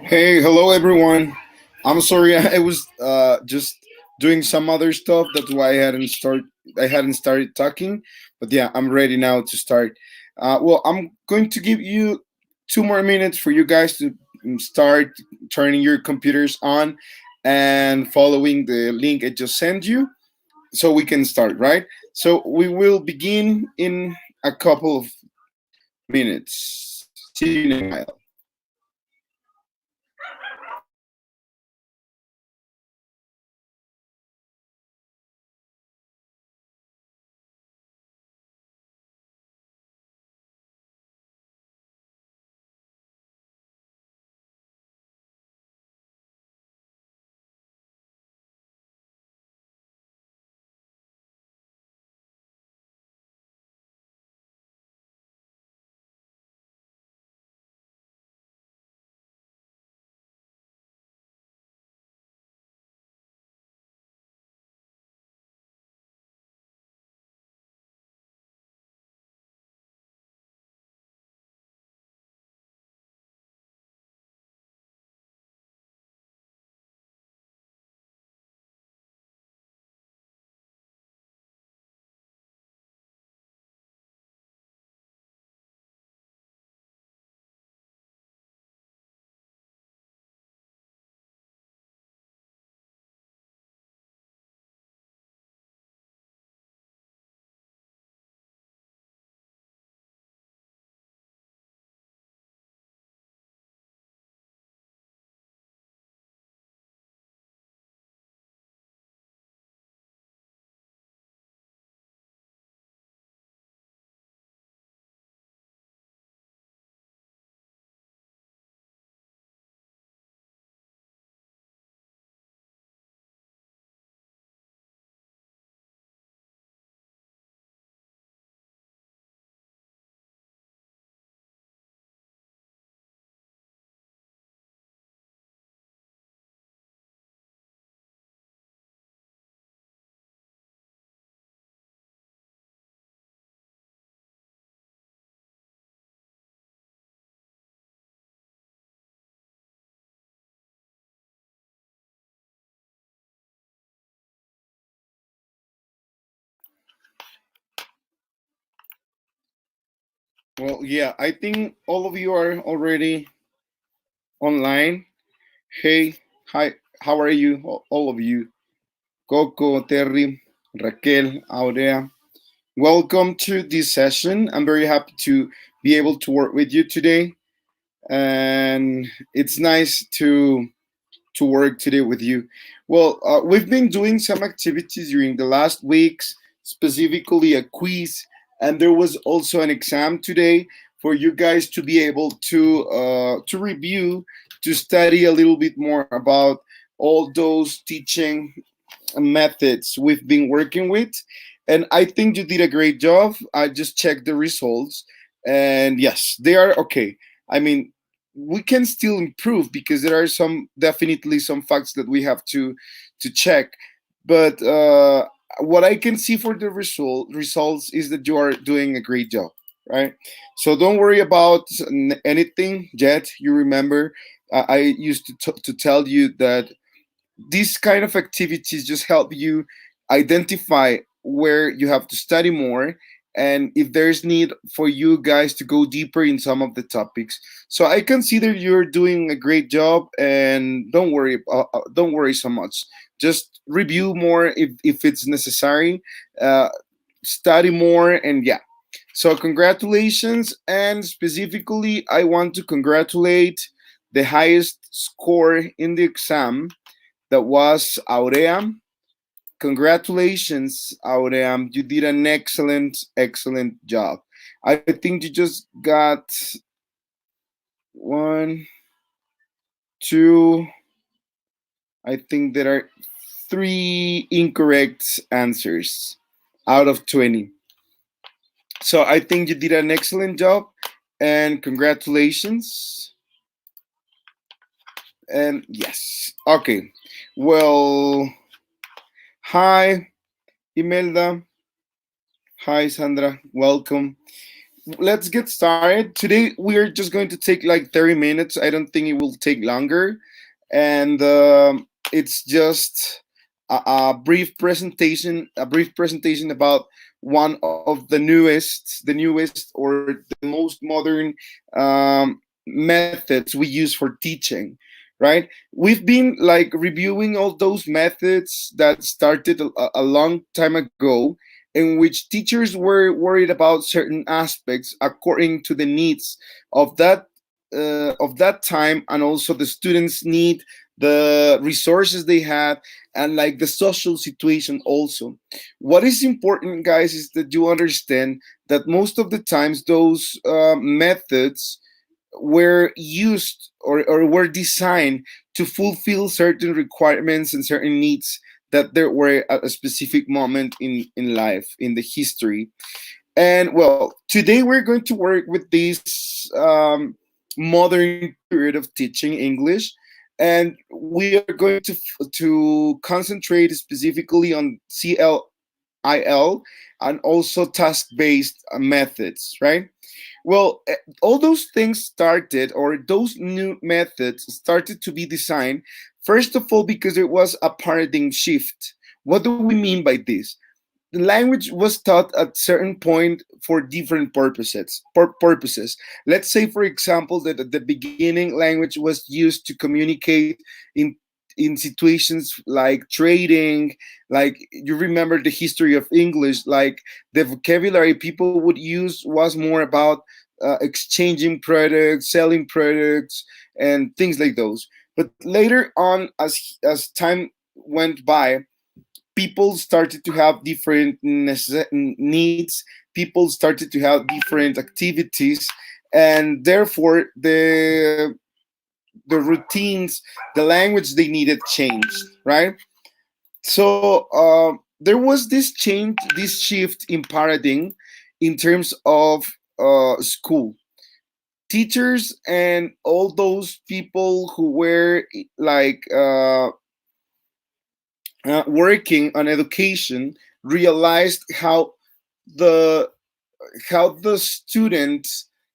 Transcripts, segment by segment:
Hey, hello everyone. I'm sorry, I was just doing some other stuff. That's why I hadn't started talking. But yeah, I'm ready now to start. Well, I'm going to give you 2 more minutes for you guys to start turning your computers on and following the link I just sent you, so we can start. Right. So we will begin in a couple of minutes. See you in a while. Well, yeah, I think all of you are already online. Hey, hi, how are you, all of you? Coco, Terry, Raquel, Aurea. Welcome to this session. I'm very happy to be able to work with you today, and it's nice to work today with you. Well, we've been doing some activities during the last weeks, specifically a quiz, and there was also an exam today for you guys to be able to review, to study a little bit more about all those teaching methods we've been working with. And I think you did a great job. I just checked the results, and yes, they are okay. I mean, we can still improve because there are some, definitely some facts that we have to check. But what I can see for the results is that you are doing a great job, right? So don't worry about anything yet. You remember, I used to tell you that these kind of activities just help you identify where you have to study more, and if there's need for you guys to go deeper in some of the topics. So I consider you're doing a great job, and don't worry so much. Just review more if it's necessary, uh, study more, and yeah. So congratulations, and specifically I want to congratulate the highest score in the exam. That was Aurea. Congratulations, Aurea. You did an excellent job. I think you just got one, two. I think there are three incorrect answers out of 20. So I think you did an excellent job and congratulations. And yes. Okay. Well, hi, Imelda. Hi, Sandra. Welcome. Let's get started. Today we are just going to take like 30 minutes. I don't think it will take longer. And it's just a brief presentation about one of the newest or the most modern methods we use for teaching, right? We've been like reviewing all those methods that started a long time ago, in which teachers were worried about certain aspects according to the needs of that time, and also the students need, the resources they had, and like the social situation also. What is important, guys, is that you understand that most of the times those methods were used, or were designed to fulfill certain requirements and certain needs that there were at a specific moment in life, in the history. And well, today we're going to work with this modern period of teaching English, and we are going to concentrate specifically on CLIL and also task-based methods, right? Well, all those things started, or those new methods started to be designed, first of all, because it was a paradigm shift. What do we mean by this? The language was taught at certain point for different purposes. Let's say, for example, that at the beginning language was used to communicate in situations like trading. Like, you remember the history of English, like the vocabulary people would use was more about exchanging products, selling products, and things like those. But later on, as time went by, people started to have different needs. People started to have different activities, and therefore the routines, the language they needed changed, right? So there was this change, this shift in paradigm in terms of school. Teachers and all those people who were like working on education realized the the student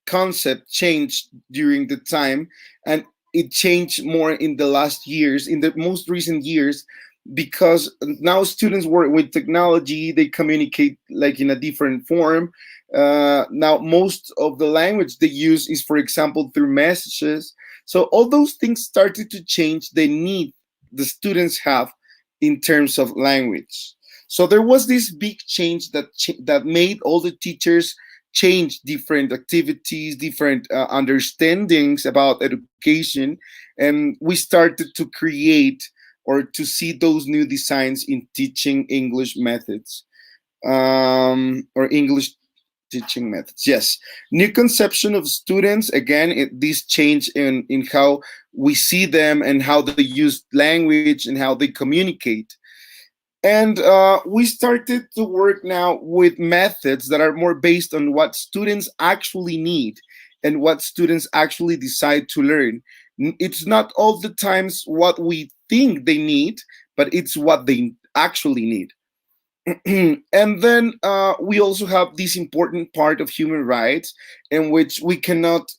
concept changed during the time, and it changed more in the last years, in the most recent years, because now students work with technology, they communicate like in a different form. Now most of the language they use is, for example, through messages. So all those things started to change the need the students have in terms of language. So there was this big change that made all the teachers change different activities, different understandings about education, and we started to create or to see those new designs in teaching English methods, or English teaching methods. Yes, new conception of students. Again, this change in how we see them and how they use language and how they communicate. And we started to work now with methods that are more based on what students actually need and what students actually decide to learn. It's not all the times what we think they need, but it's what they actually need. And then we also have this important part of human rights, in which we cannot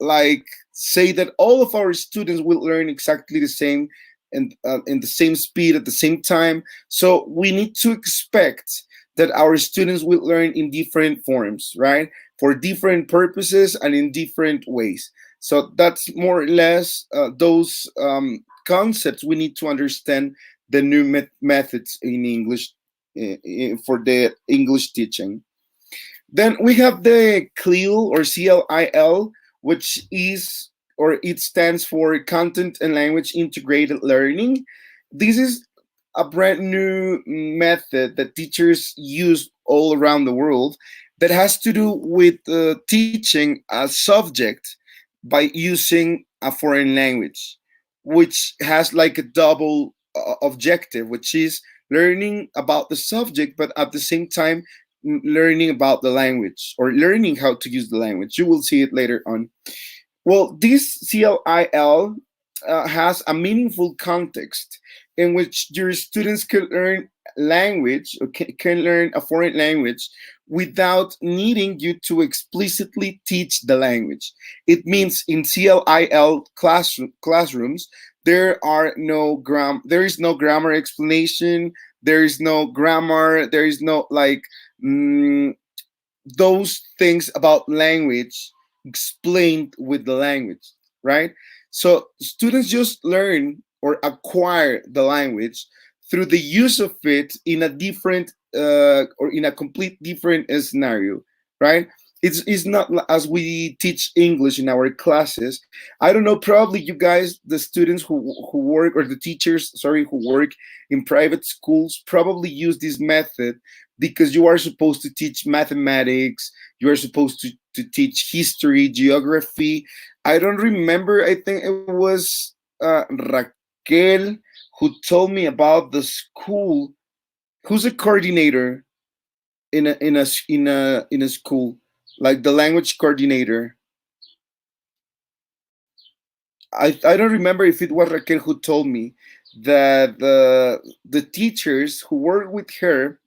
like say that all of our students will learn exactly the same and in the same speed at the same time. So we need to expect that our students will learn in different forms, right? For different purposes and in different ways. So that's more or less those concepts we need to understand the new methods in English for the English teaching. Then we have the CLIL or CLIL, which is, or it stands for Content and Language Integrated Learning. This is a brand new method that teachers use all around the world, that has to do with teaching a subject by using a foreign language. which has like a double objective, which is learning about the subject, but at the same time learning about the language or learning how to use the language. You will see it later on. Well, this CLIL has a meaningful context in which your students can learn language or can learn a foreign language without needing you to explicitly teach the language. It means in CLIL classrooms, there is no grammar explanation, there is no grammar, there is no like mm, those things about language explained with the language, right? So students just learn or acquire the language through the use of it in a different or in a complete different scenario, right? It's not as we teach English in our classes. I don't know, probably you guys, the students who work, or the teachers, sorry, who work in private schools, probably use this method because you are supposed to teach mathematics, you are supposed to teach history, geography. I don't remember, I think it was Raquel who told me about the school. Who's a coordinator in a school, like the language coordinator? I don't remember if it was Raquel who told me that the teachers who work with her.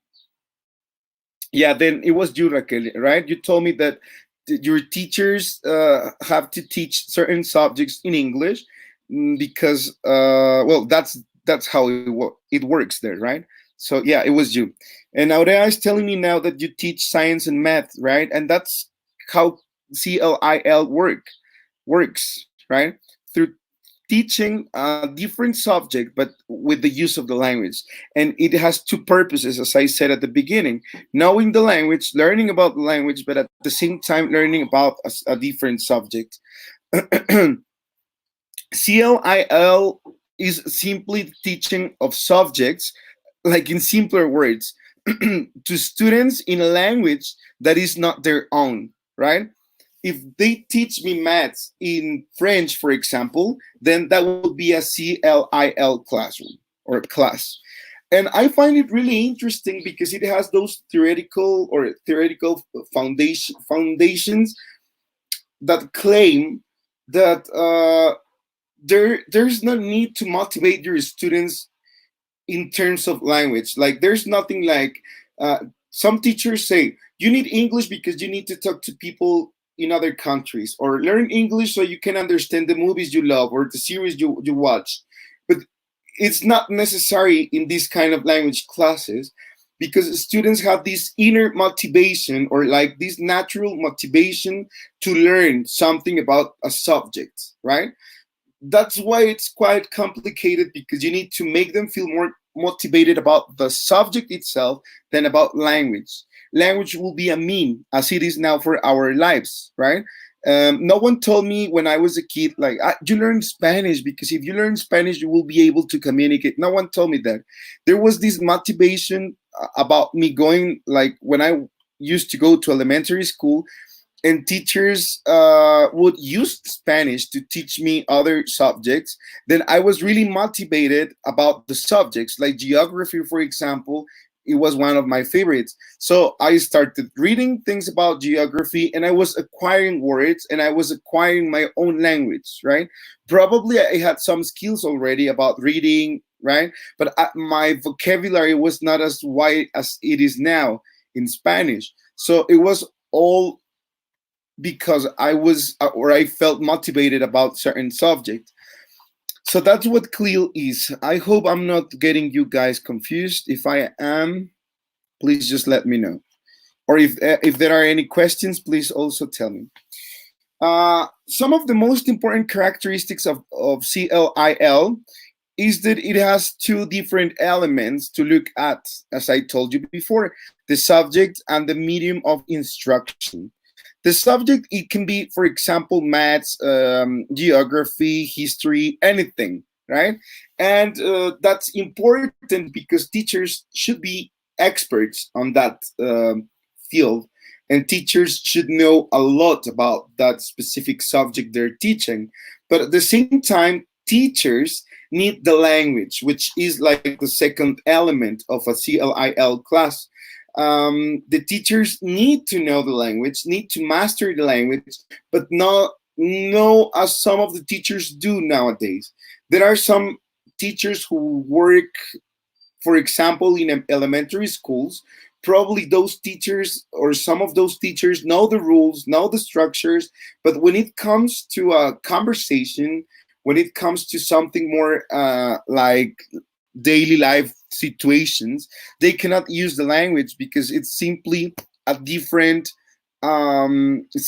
Yeah, then it was you, Raquel, right? You told me that your teachers have to teach certain subjects in English, because well, that's how it works there, right? So yeah, it was you. And Aurea is telling me now that you teach science and math, right? And that's how CLIL works, right? Through teaching a different subject, but with the use of the language. And it has two purposes, as I said at the beginning: knowing the language, learning about the language, but at the same time learning about a different subject. CLIL is simply teaching of subjects, like in simpler words, to students in a language that is not their own, right? If they teach me maths in French, for example, then that would be a CLIL classroom or class. And I find it really interesting because it has those theoretical foundations that claim that there's no need to motivate your students in terms of language. Like there's nothing like some teachers say you need English because you need to talk to people in other countries, or learn English so you can understand the movies you love or the series you watch. But it's not necessary in this kind of language classes, because students have this inner motivation, or like this natural motivation to learn something about a subject, right? That's why it's quite complicated, because you need to make them feel more motivated about the subject itself than about language. Language will be a mean, as it is now for our lives, right? No one told me when I was a kid, like, you learn Spanish because if you learn Spanish, you will be able to communicate. No one told me that. There was this motivation about me going, like, when I used to go to elementary school, and teachers would use Spanish to teach me other subjects, then I was really motivated about the subjects, like geography, for example. It was one of my favorites. So I started reading things about geography, and I was acquiring words, and I was acquiring my own language, right? Probably I had some skills already about reading, right? But my vocabulary was not as wide as it is now in Spanish. So it was all because I was or I felt motivated about certain subject. So that's what CLIL is. I hope I'm not getting you guys confused. If I am, please just let me know. Or if there are any questions, please also tell me. Some of the most important characteristics of CLIL is that it has two different elements to look at, as I told you before: the subject and the medium of instruction. The subject, it can be, for example, maths, geography, history, anything, right? And that's important because teachers should be experts on that field, and teachers should know a lot about that specific subject they're teaching. But at the same time, teachers need the language, which is like the second element of a CLIL class. The teachers need to know the language, need to master the language, but not know as some of the teachers do nowadays. There are some teachers who work, for example, in elementary schools. Probably those teachers or some of those teachers know the rules, know the structures, but when it comes to a conversation, when it comes to something more like daily life situations, they cannot use the language because it's simply a different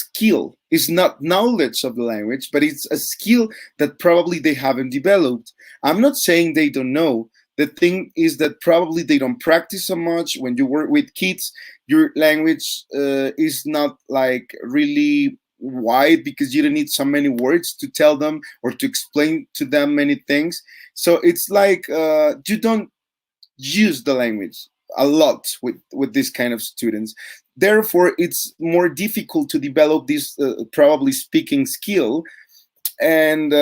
skill. It's not knowledge of the language, but it's a skill that probably they haven't developed. I'm not saying they don't know. The thing is that probably they don't practice so much. When you work with kids, your language is not like really wide because you don't need so many words to tell them or to explain to them many things. So it's like you don't use the language a lot with this kind of students. Therefore, it's more difficult to develop this probably speaking skill. And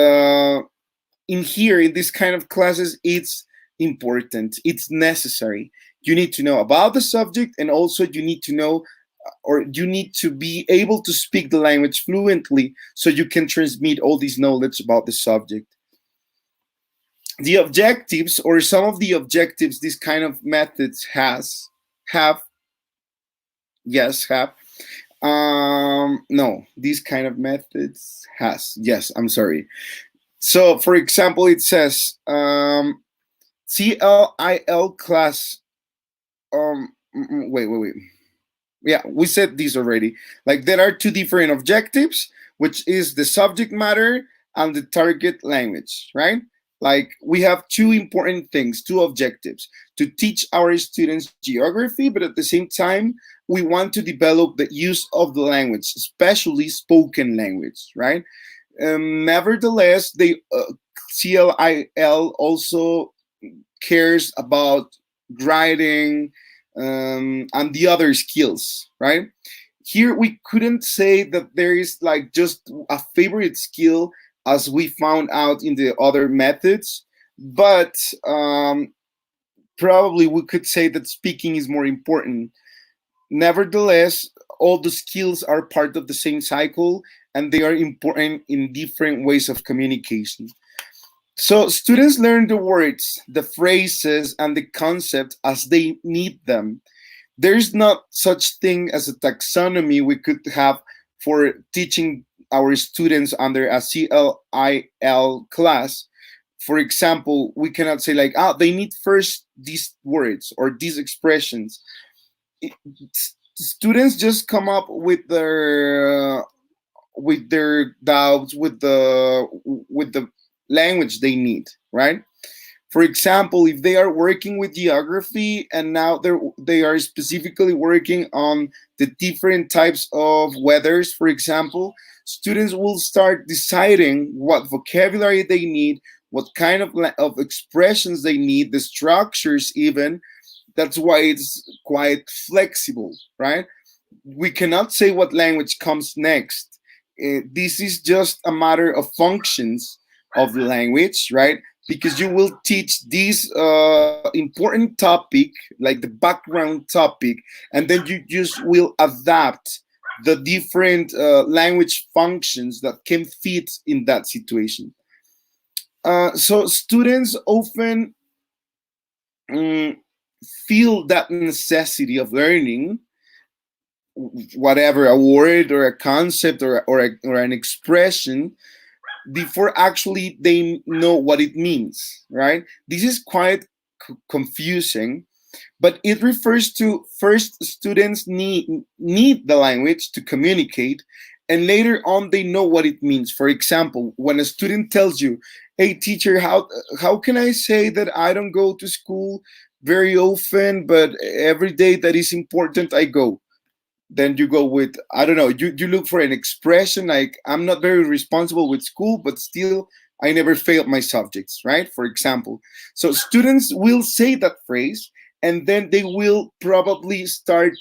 in here, in this kind of classes, it's important, it's necessary. You need to know about the subject, and also you need to know or you need to be able to speak the language fluently so you can transmit all this knowledge about the subject. The objectives, or some of the objectives this kind of methods have yes have no, these kind of methods has, yes, I'm sorry. So for example, it says CLIL class. Wait. Yeah, we said these already. Like there are two different objectives, which is the subject matter and the target language, right? Like we have two important things, two objectives: to teach our students geography, but at the same time, we want to develop the use of the language, especially spoken language, right? Nevertheless, they CLIL also cares about writing and the other skills, right? Here we couldn't say that there is like just a favorite skill as we found out in the other methods, but probably we could say that speaking is more important. Nevertheless, all the skills are part of the same cycle and they are important in different ways of communication. So students learn the words, the phrases, and the concept as they need them. There's not such thing as a taxonomy we could have for teaching our students under a CLIL class. For example, we cannot say like, they need first these words or these expressions. Students just come up with their doubts with the language they need, right? For example, if they are working with geography and now they are specifically working on the different types of weathers, for example, students will start deciding what vocabulary they need, what kind of expressions they need, the structures even. That's why it's quite flexible, right? We cannot say what language comes next. This is just a matter of functions of the language, right? Because you will teach this important topic, like the background topic, and then you just will adapt the different language functions that can fit in that situation. So students often um, feel that necessity of learning whatever, a word or a concept or an expression before actually they know what it means, right? This is quite confusing, but it refers to first students need the language to communicate, and later on they know what it means. For example, when a student tells you, "Hey teacher, how can I say that I don't go to school very often, but every day that is important I go?" Then you go with, I don't know, you look for an expression like, "I'm not very responsible with school, but still I never failed my subjects," right? For example. So students will say that phrase, and then they will probably start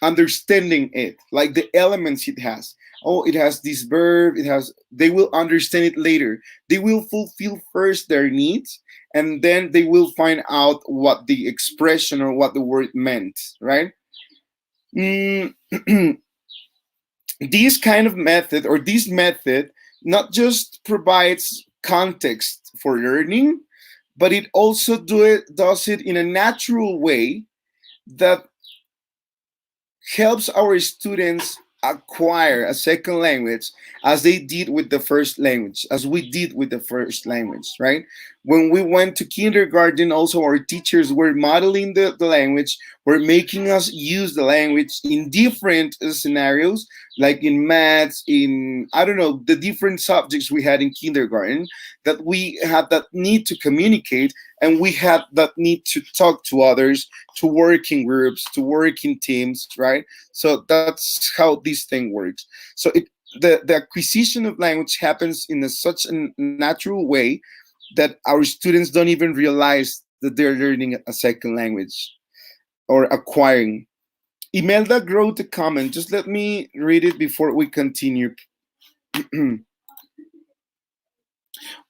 understanding it, like the elements it has. oh, it has this verb, it has, they will understand it later. They will fulfill first their needs, and then they will find out what the expression or what the word meant, right? Mm, this kind of method, or this method, not just provides context for learning, but it also does it in a natural way that helps our students acquire a second language as they did with the first language, as we did with the first language, right? When we went to kindergarten, also our teachers were modeling the language, were making us use the language in different scenarios, like in maths, in, I don't know, the different subjects we had in kindergarten, that we had that need to communicate, and we had that need to talk to others, to work in groups, to work in teams, right? So that's how this thing works. So the acquisition of language happens in such a natural way that our students don't even realize that they're learning a second language or acquiring. Imelda wrote a comment. Just let me read it before we continue.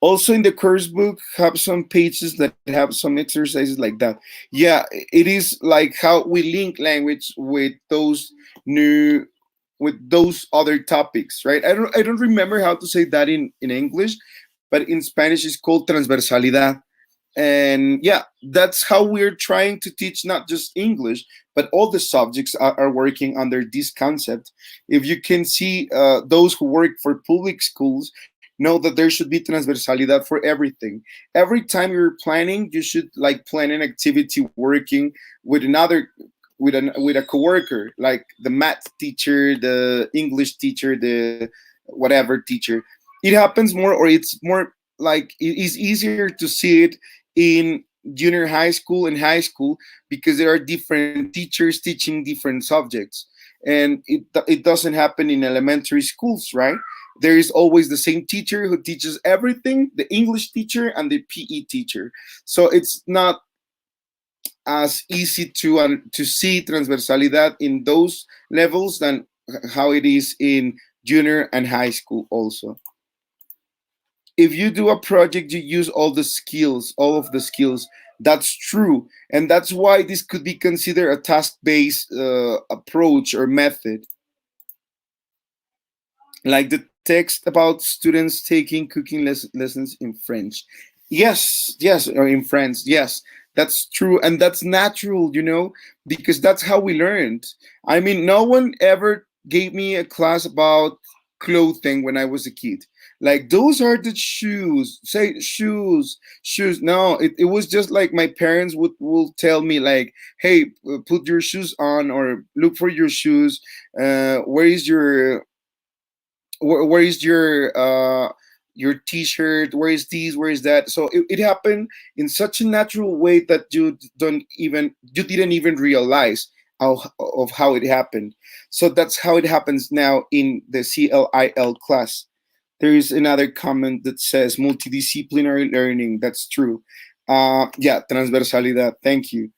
Also, in the course book, have some pages that have some exercises like that. Yeah, it is like how we link language with those new, with those other topics, right? I don't remember how to say that in English, but in Spanish it's called transversalidad. And yeah, that's how we're trying to teach not just English, but all the subjects are working under this concept. If you can see, those who work for public schools know that there should be transversalidad for everything. Every time you're planning, you should like plan an activity working with another, with a coworker, like the math teacher, the English teacher, the whatever teacher. It happens more, or it's more like it is easier to see it in junior high school and high school, because there are different teachers teaching different subjects, and it doesn't happen in elementary schools, right? There is always the same teacher who teaches everything, the English teacher and the PE teacher. So it's not as easy to see transversalidad in those levels than how it is in junior and high school also. If you do a project, you use all of the skills. That's true, and that's why this could be considered a task-based approach or method, like the text about students taking cooking lessons in French. Yes, yes, or in France. Yes, that's true, and that's natural, because that's how we learned. I mean, no one ever gave me a class about clothing when I was a kid. Like, those are the shoes. Say shoes, shoes. No, it was just like my parents will tell me, like, hey, put your shoes on, or look for your shoes. Where is where is your t-shirt, where is these, where is that? So it happened in such a natural way that you didn't even realize of how it happened. So that's how it happens now in the CLIL class. There is another comment that says multidisciplinary learning. That's true. Yeah, transversalidad, thank you.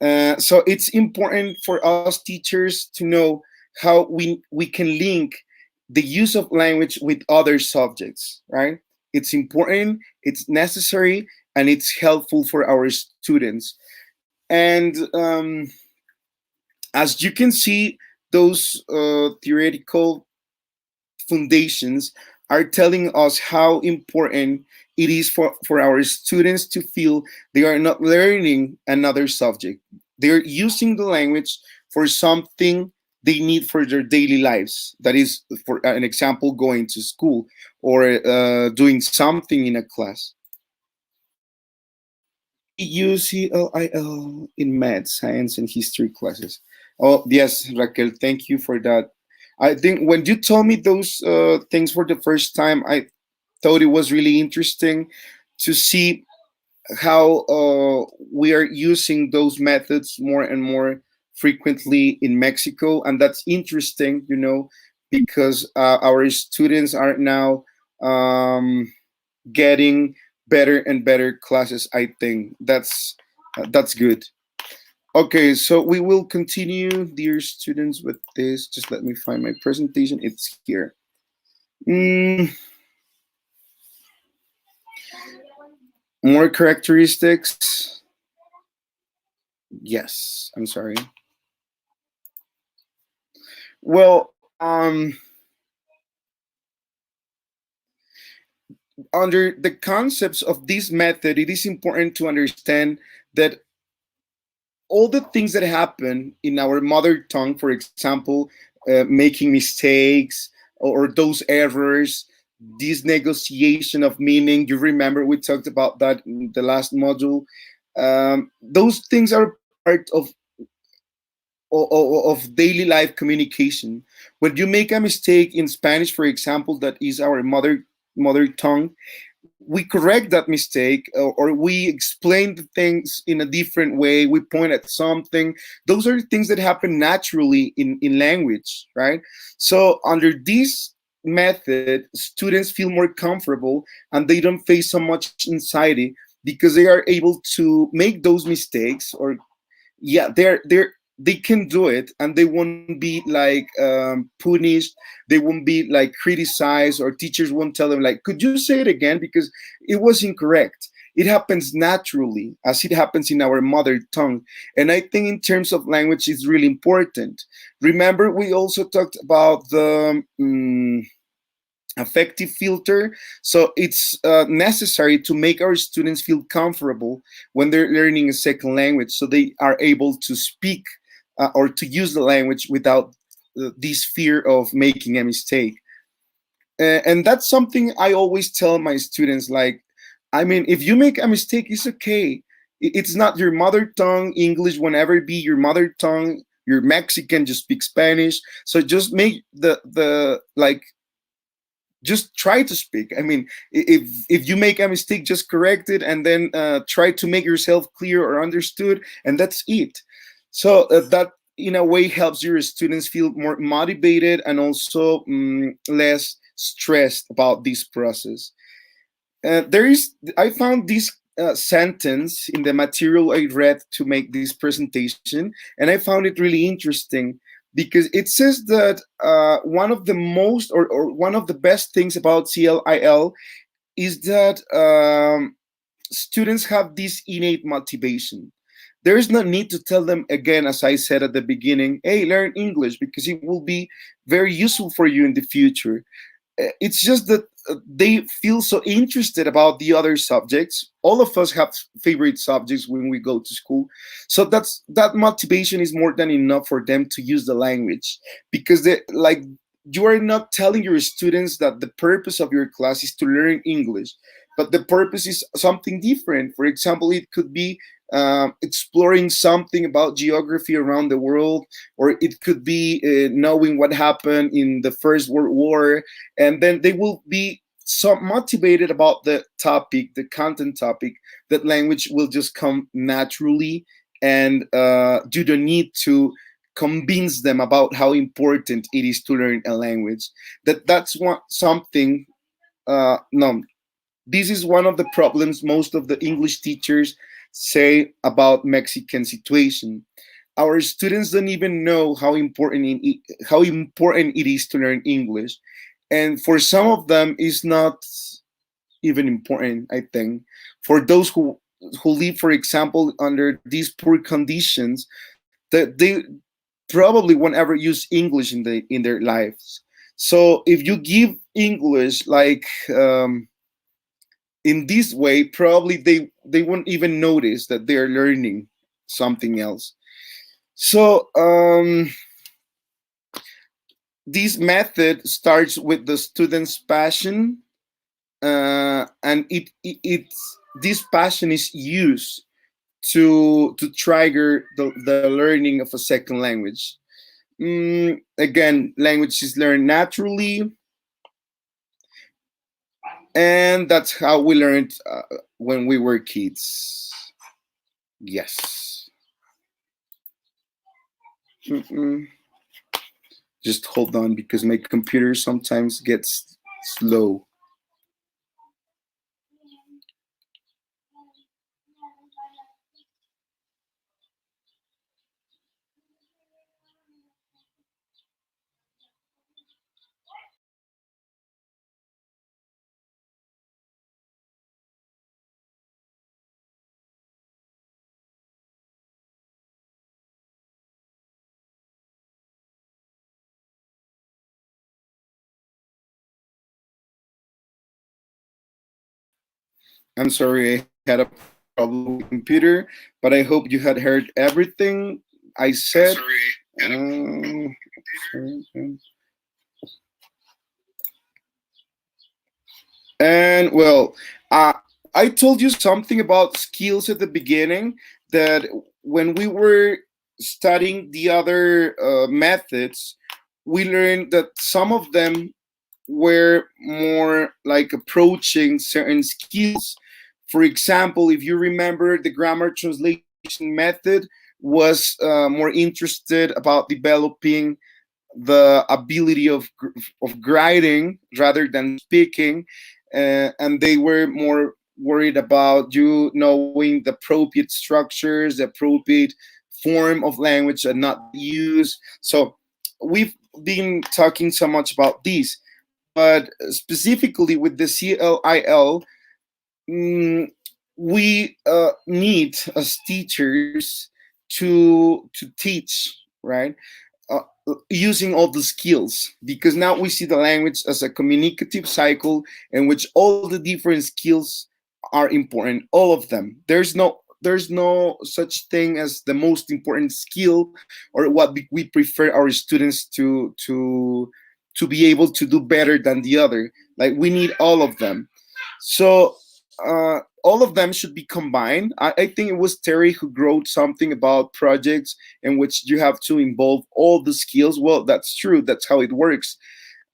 So it's important for us teachers to know how we can link the use of language with other subjects, right? It's important, it's necessary, and it's helpful for our students. And as you can see, those theoretical foundations are telling us how important it is for our students to feel they are not learning another subject. They're using the language for something they need for their daily lives. That is, for an example, going to school or doing something in a class. We use CLIL in math, science, and history classes. Oh, yes, Raquel, thank you for that. I think when you told me those things for the first time, I thought it was really interesting to see how we are using those methods more and more frequently in Mexico. And that's interesting, because our students are now getting better and better classes. I think that's good. Okay, so we will continue, dear students, with this. Just let me find my presentation. It's here. Mm, more characteristics. Yes, I'm sorry. Well, under the concepts of this method, it is important to understand that all the things that happen in our mother tongue, for example, making mistakes or those errors, this negotiation of meaning. You remember we talked about that in the last module. Those things are part of daily life communication. When you make a mistake in Spanish, for example, that is our mother tongue, we correct that mistake, or we explain the things in a different way. We point at something. Those are things that happen naturally in language, right? So under this method, students feel more comfortable and they don't face so much anxiety because they are able to make those mistakes, or yeah, they can do it, and they won't be like punished. They won't be like criticized, or teachers won't tell them like, could you say it again because it was incorrect. It happens naturally, as it happens in our mother tongue. And I think in terms of language, it's really important. Remember, we also talked about the affective filter. So it's necessary to make our students feel comfortable when they're learning a second language, so they are able to speak or to use the language without this fear of making a mistake. And that's something I always tell my students, like, I mean, if you make a mistake, it's okay. It's not your mother tongue. English won't ever be your mother tongue. You're Mexican, just speak Spanish. So just make the like, just try to speak. I mean, if you make a mistake, just correct it, and then try to make yourself clear or understood, and that's it. So that in a way helps your students feel more motivated and also less stressed about this process. There is, I found this sentence in the material I read to make this presentation, and I found it really interesting because it says that one of the most, or one of the best things about CLIL is that students have this innate motivation. There is no need to tell them again, as I said at the beginning, hey, learn English because it will be very useful for you in the future. It's just that they feel so interested about the other subjects. All of us have favorite subjects when we go to school, so that motivation is more than enough for them to use the language, because they like, you are not telling your students that the purpose of your class is to learn English, but the purpose is something different. For example, it could be exploring something about geography around the world, or it could be knowing what happened in the First World War, and then they will be so motivated about the topic, the content topic, that language will just come naturally, and you don't need to convince them about how important it is to learn a language. That's one something. No, this is one of the problems most of the English teachers say about Mexican situation. Our students don't even know how important it is to learn English, and for some of them, it's not even important. I think for those who live, for example, under these poor conditions, that they probably won't ever use English in their lives. So if you give English like in this way, probably they won't even notice that they're learning something else. So this method starts with the student's passion, and it's this passion is used to trigger the learning of a second language. Again, language is learned naturally, and that's how we learned when we were kids. Yes. Mm-mm. Just hold on because my computer sometimes gets slow. I'm sorry, I had a problem with my computer, but I hope you had heard everything I said. Um, and well, uh, I told you something about skills at the beginning that when we were studying the other methods, we learned that some of them were more like approaching certain skills. For example, if you remember, the grammar translation method was more interested about developing the ability of writing rather than speaking, and they were more worried about you knowing the appropriate structures, the appropriate form of language and not the use. So we've been talking so much about this, but specifically with the CLIL, mm, we need as teachers to teach, right? uh, Using all the skills, because now we see the language as a communicative cycle in which all the different skills are important, all of them. There's no such thing as the most important skill or what we prefer our students to be able to do better than the other. Like, we need all of them. So all of them should be combined. I think it was Terry who wrote something about projects in which you have to involve all the skills. Well, that's true. That's how it works.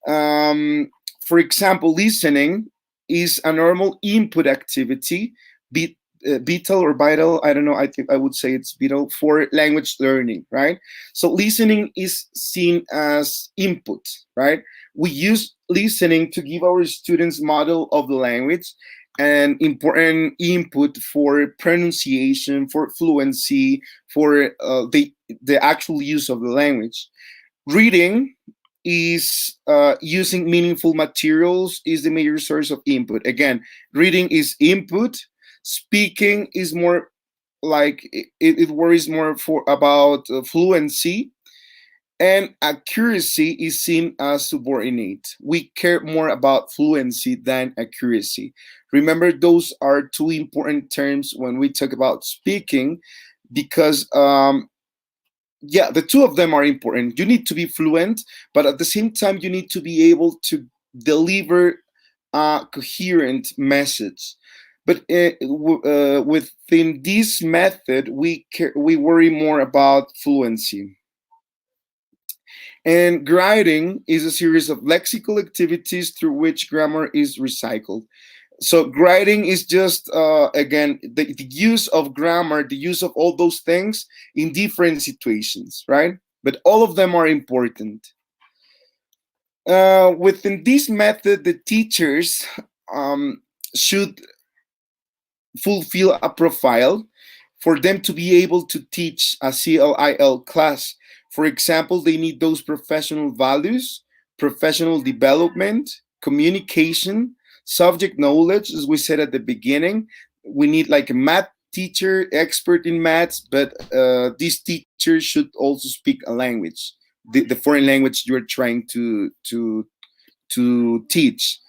Um, for example, listening is a normal input activity, be, vital or vital. I don't know. I think I would say it's vital for language learning, right? So listening is seen as input, right? We use listening to give our students model of the language and important input for pronunciation, for fluency, for the actual use of the language. Reading is using meaningful materials is the major source of input. Again, reading is input. Speaking is more like it worries more for about fluency, and accuracy is seen as subordinate. We care more about fluency than accuracy. Remember, those are two important terms when we talk about speaking, because yeah, the two of them are important. You need to be fluent, but at the same time, you need to be able to deliver a coherent message. But within this method, we worry more about fluency. And grading is a series of lexical activities through which grammar is recycled. So grading is just again the use of grammar, the use of all those things in different situations, right? But all of them are important. Within this method, the teachers should fulfill a profile for them to be able to teach a CLIL class. For example, they need those professional values, professional development, communication, subject knowledge, as we said at the beginning. We need like a math teacher, expert in maths, but this teacher should also speak a language, the foreign language you're trying to teach.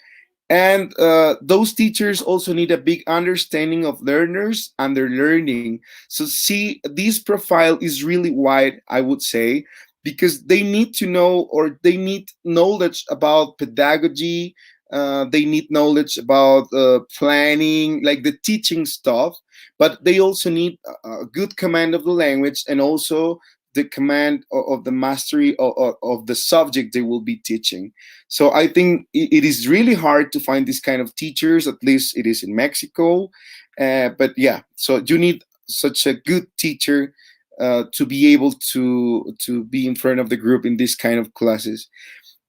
And those teachers also need a big understanding of learners and their learning. So, see, this profile is really wide, I would say, because they need to know, or they need knowledge about pedagogy. They need knowledge about planning, like the teaching stuff, but they also need a good command of the language, and also the command of the mastery of the subject they will be teaching. So I think it is really hard to find this kind of teachers. At least it is in Mexico. But yeah, so you need such a good teacher to be able to be in front of the group in this kind of classes.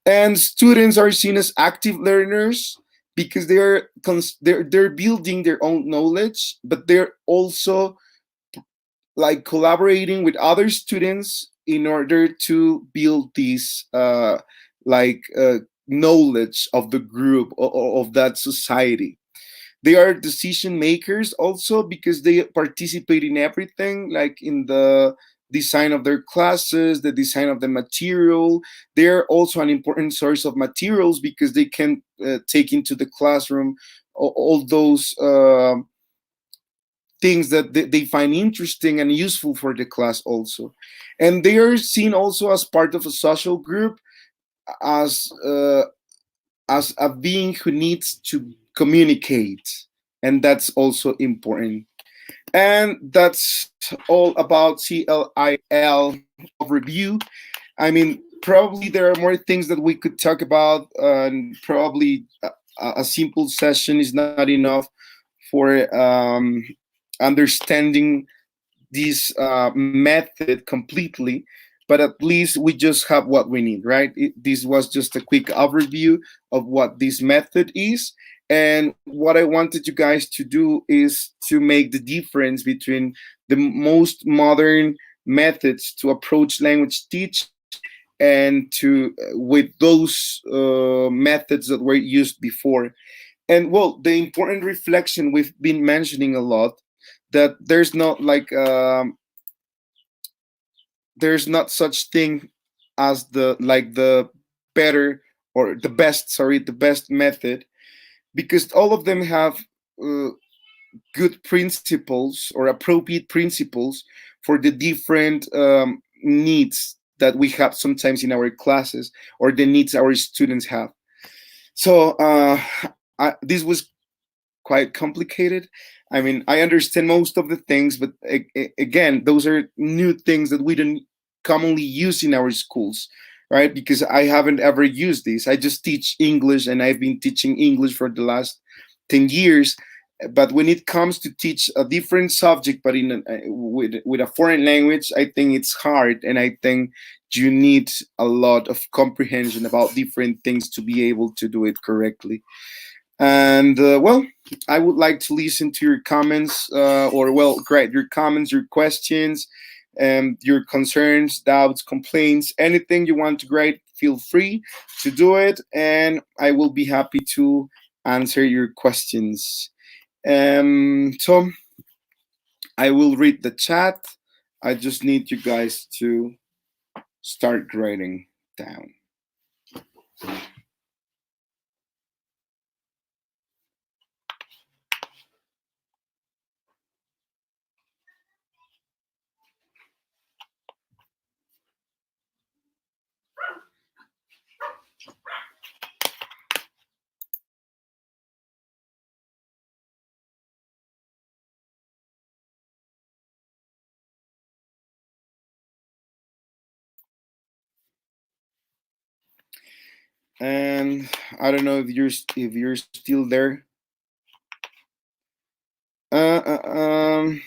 And students are seen as active learners because they're building their own knowledge, but they're also like collaborating with other students in order to build this like knowledge of the group, of that society. They are decision makers also because they participate in everything, like in the design of their classes, the design of the material. They're also an important source of materials because they can take into the classroom all those things that they find interesting and useful for the class also. And they are seen also as part of a social group, as a being who needs to communicate, and that's also important. And that's all about CLIL overview. I mean, probably there are more things that we could talk about, and probably a simple session is not enough for understanding this method completely. But at least we just have what we need, right? This was just a quick overview of what this method is. And what I wanted you guys to do is to make the difference between the most modern methods to approach language teaching and to with those methods that were used before. And well, the important reflection we've been mentioning a lot, that there's not such thing as the better, or the best, sorry, the best method, because all of them have uh, good principles or appropriate principles for the different needs that we have sometimes in our classes, or the needs our students have. So this was quite complicated. I mean, I understand most of the things, but again, those are new things that we don't commonly use in our schools, right? Because I haven't ever used these. I just teach English, and I've been teaching English for the last 10 years. But when it comes to teach a different subject, but with a foreign language, I think it's hard, and I think you need a lot of comprehension about different things to be able to do it correctly. And well, I would like to listen to your comments, or well, great, your comments, your questions, your concerns, doubts, complaints, anything you want to write. Feel free to do it, and I will be happy to answer your questions. So I will read the chat. I just need you guys to start writing down. And I don't know if you're still there. Uh, uh, um,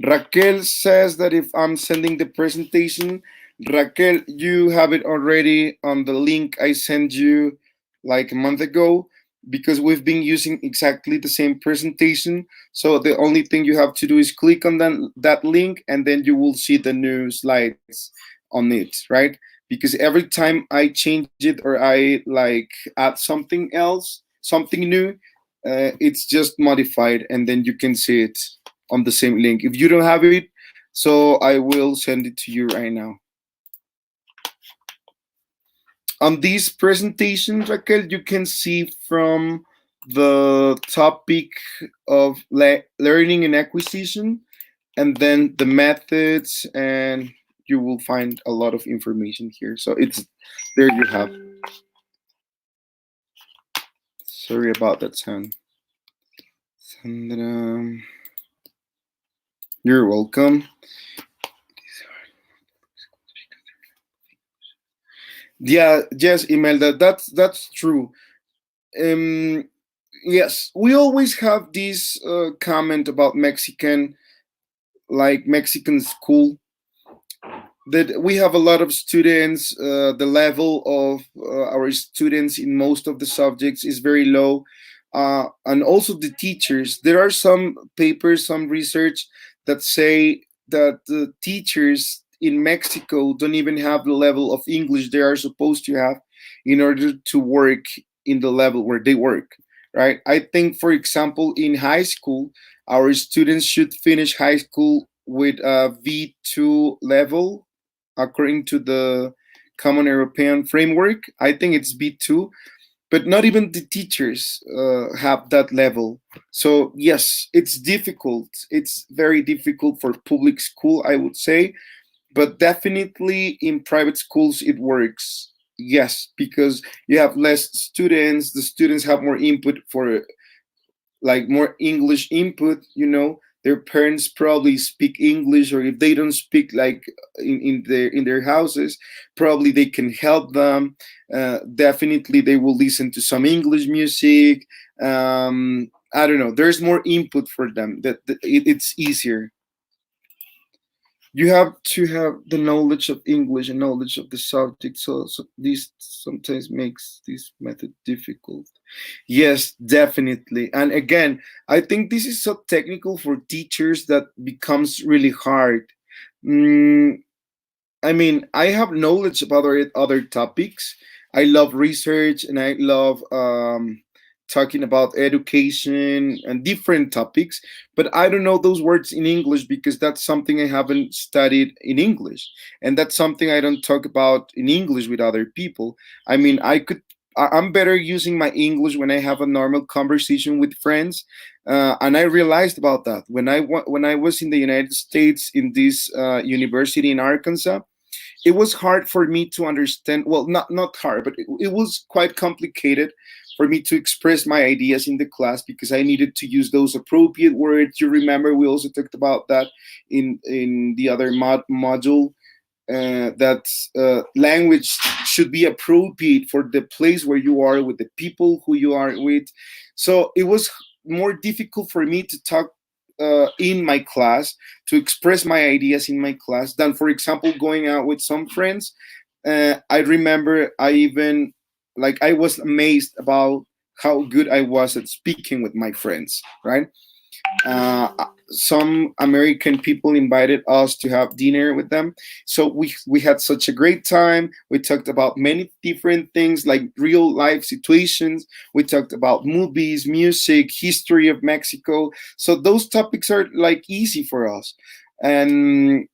Raquel says that if I'm sending the presentation, Raquel, you have it already on the link I sent you like a month ago, because we've been using exactly the same presentation. So the only thing you have to do is click on that link, and then you will see the new slides on it, right? Because every time I change it, or I like add something else, something new, it's just modified, and then you can see it on the same link. If you don't have it, so I will send it to you right now. On this presentation, Raquel, you can see from the topic of learning and acquisition, and then the methods, and you will find a lot of information here. So it's there you have. Sorry about that sound. Sandra, you're welcome. Yeah, yes, Imelda, that's true. Um, yes, we always have this comment about Mexican, like Mexican school, that we have a lot of students. The level of our students in most of the subjects is very low, and also the teachers. There are some papers, some research that say that the teachers in Mexico don't even have the level of English they are supposed to have in order to work in the level where they work. Right? I think, for example, in high school, our students should finish high school with a V2 level, according to the Common European Framework. I think it's B2. but not even the teachers have that level. So yes, it's difficult. It's very difficult for public school, I would say, but definitely in private schools it works. Yes, because you have less students. The students have more input for, like, more English input. Their parents probably speak English, or if they don't speak, like, in their houses, probably they can help them. Definitely they will listen to some English music. I don't know, there's more input for them, it's easier. You have to have the knowledge of English and knowledge of the subject, so this sometimes makes this method difficult. Yes, definitely. And again, I think this is so technical for teachers that becomes really hard. Mm, I mean, I have knowledge about other topics. I love research, and I love talking about education and different topics, but I don't know those words in English because that's something I haven't studied in English. And that's something I don't talk about in English with other people. I mean, I'm better using my English when I have a normal conversation with friends. And I realized about that when I was in the United States in this university in Arkansas. It was hard for me to understand. Well, not hard, but it was quite complicated for me to express my ideas in the class because I needed to use those appropriate words. You remember we also talked about that in the other module, that language should be appropriate for the place where you are, with the people who you are with. So it was more difficult for me to talk in my class, to express my ideas in my class, than, for example, going out with some friends. I remember I was amazed about how good I was at speaking with my friends, right? Some American people invited us to have dinner with them. So we had such a great time. We talked about many different things, like real life situations. We talked about movies, music, history of Mexico. So those topics are like easy for us. And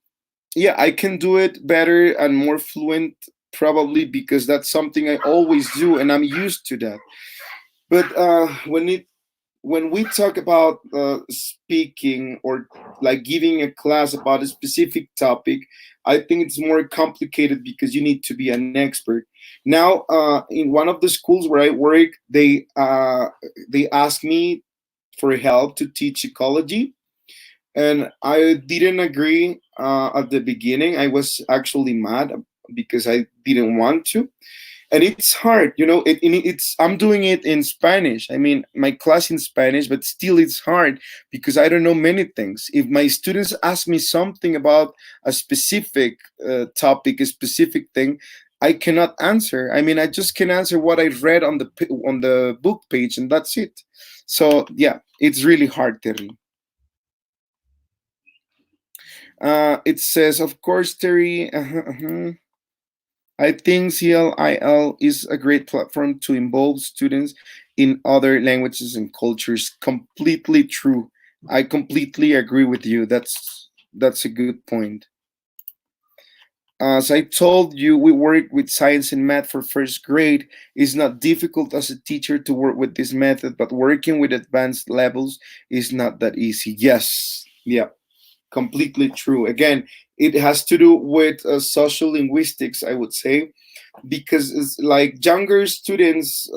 yeah, I can do it better and more fluent, probably because that's something I always do and I'm used to that. But when we talk about speaking, or like giving a class about a specific topic, I think it's more complicated because you need to be an expert. Now, in one of the schools where I work, they asked me for help to teach ecology, and I didn't agree at the beginning. I was actually mad because I didn't want to, and it's hard, it's I'm doing it in Spanish. I mean, my class in Spanish, but still it's hard because I don't know many things. If my students ask me something about a specific topic, a specific thing, I cannot answer. I mean, I just can answer what I read on the book page, and that's it. So yeah, it's really hard, Terry. It says, of course, Terry. I think CLIL is a great platform to involve students in other languages and cultures. Completely true. I completely agree with you. That's a good point. As I told you, we work with science and math for first grade. It's not difficult as a teacher to work with this method, but working with advanced levels is not that easy. Yes, yeah, completely true. Again, it has to do with social linguistics, I would say, because it's like younger students,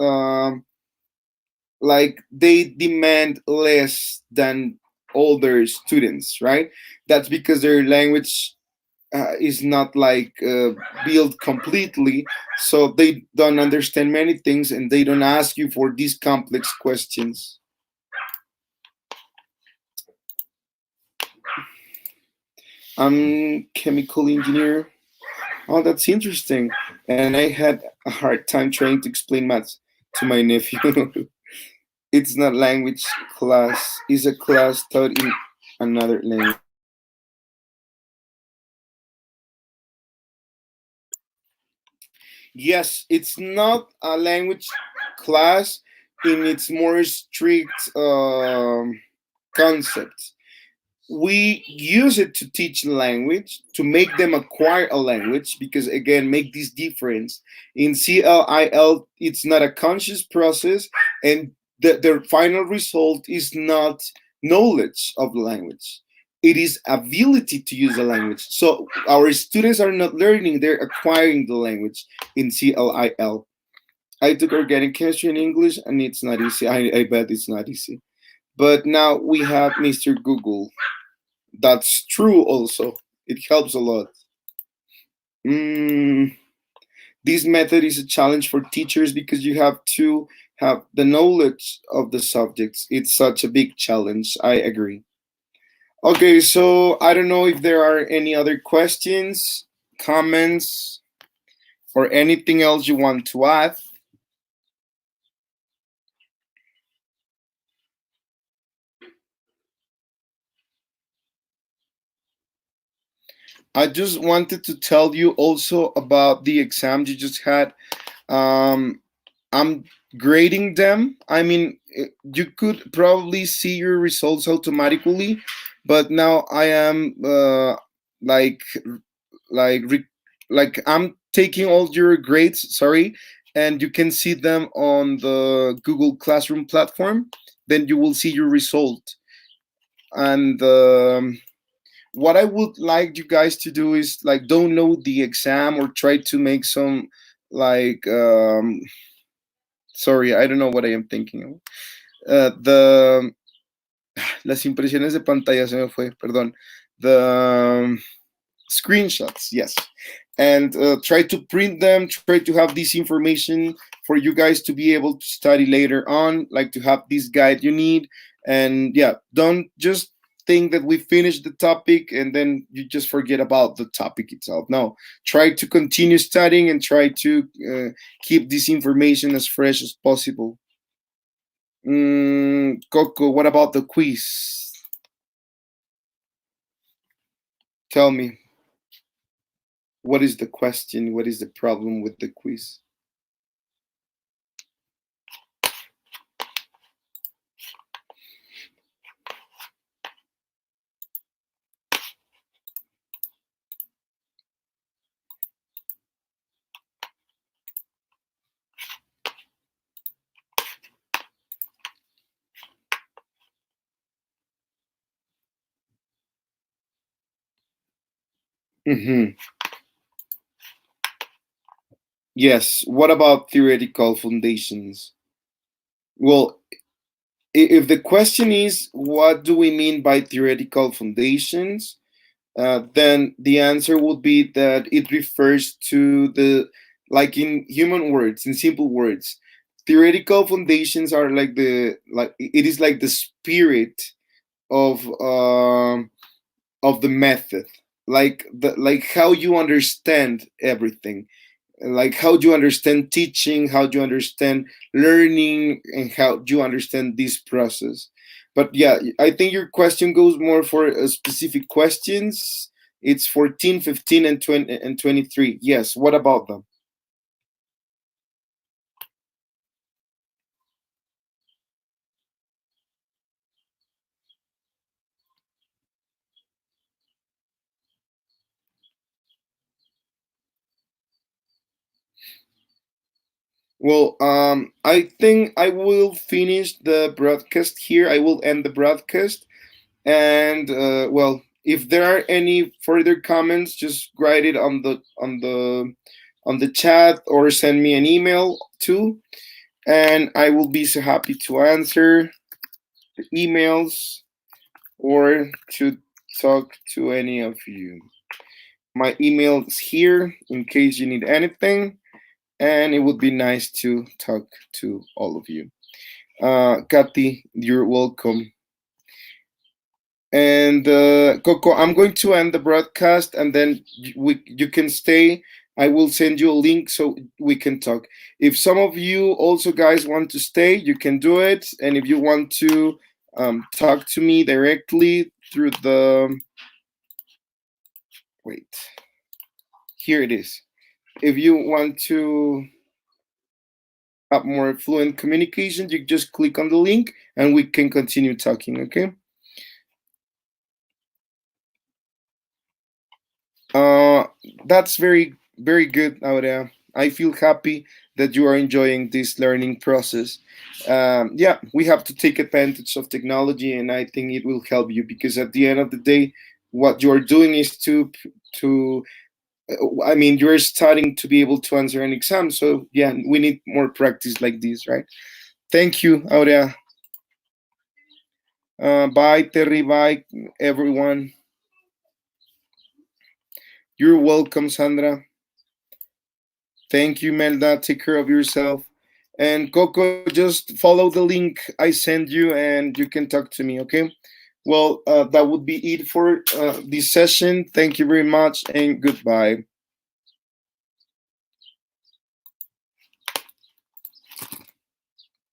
like they demand less than older students, right? That's because their language is not like built completely, so they don't understand many things and they don't ask you for these complex questions. I'm chemical engineer. Oh, that's interesting. And I had a hard time trying to explain maths to my nephew. It's not language class. It's a class taught in another language. Yes, it's not a language class in its more strict concept. we use it to teach language, to make them acquire a language, because again, make this difference. In CLIL, it's not a conscious process, and the final result is not knowledge of the language. It is ability to use the language. So our students are not learning, they're acquiring the language in CLIL. I took organic chemistry in English, and it's not easy. I bet it's not easy. But now we have Mr. Google. That's true also. It helps a lot. Mm, this method is a challenge for teachers because you have to have the knowledge of the subjects. It's such a big challenge. I agree. Okay, so I don't know if there are any other questions, comments, or anything else you want to add. I just wanted to tell you also about the exam you just had. Um, I'm grading them. I mean, you could probably see your results automatically, but now I am like like re- like I'm taking all your grades. Sorry, and you can see them on the Google Classroom platform. Then you will see your result. And what I would like you guys to do is like don't know the exam or try to make some like sorry, I don't know what I am thinking of. The las impresiones de pantalla se me fue, perdón. The screenshots, yes, and try to print them. Try to have this information for you guys to be able to study later on, like to have this guide you need. And yeah, don't just think that we finished the topic and then you just forget about the topic itself. No, try to continue studying and try to keep this information as fresh as possible. Coco, what about the quiz? Tell me, what is the question? What is the problem with the quiz? Hmm. Yes. What about theoretical foundations? Well, if the question is what do we mean by theoretical foundations, then the answer would be that it refers to the, like in human words, in simple words, theoretical foundations are like the, like it is like the spirit of of the method, like the, like how you understand everything, like how do you understand teaching, how do you understand learning, and how do you understand this process. But yeah, I think your question goes more for specific questions. It's 14, 15, and 20 and 23. Yes, what about them? Well, I think I will finish the broadcast here. I will end the broadcast. And well, if there are any further comments, just write it on the chat or send me an email too, and I will be so happy to answer the emails or to talk to any of you. My email is here in case you need anything, and it would be nice to talk to all of you. Kathy, you're welcome. And Coco, I'm going to end the broadcast, and then you can stay. I will send you a link so we can talk. If some of you also guys want to stay, you can do it. And if you want to talk to me directly through the, wait, here it is. If you want to have more fluent communication, you just click on the link and we can continue talking. Okay. Uh, that's very good, Aurea. I feel happy that you are enjoying this learning process. Yeah, we have to take advantage of technology, and I think it will help you because at the end of the day, what you are doing is to I mean, you're studying to be able to answer an exam. So yeah, we need more practice like this, right? Thank you, Aurea. Bye, Terry. Bye, everyone. You're welcome, Sandra. Thank you, Melda. Take care of yourself. And Coco, just follow the link I send you and you can talk to me, okay? Well, that would be it for this session. Thank you very much and goodbye.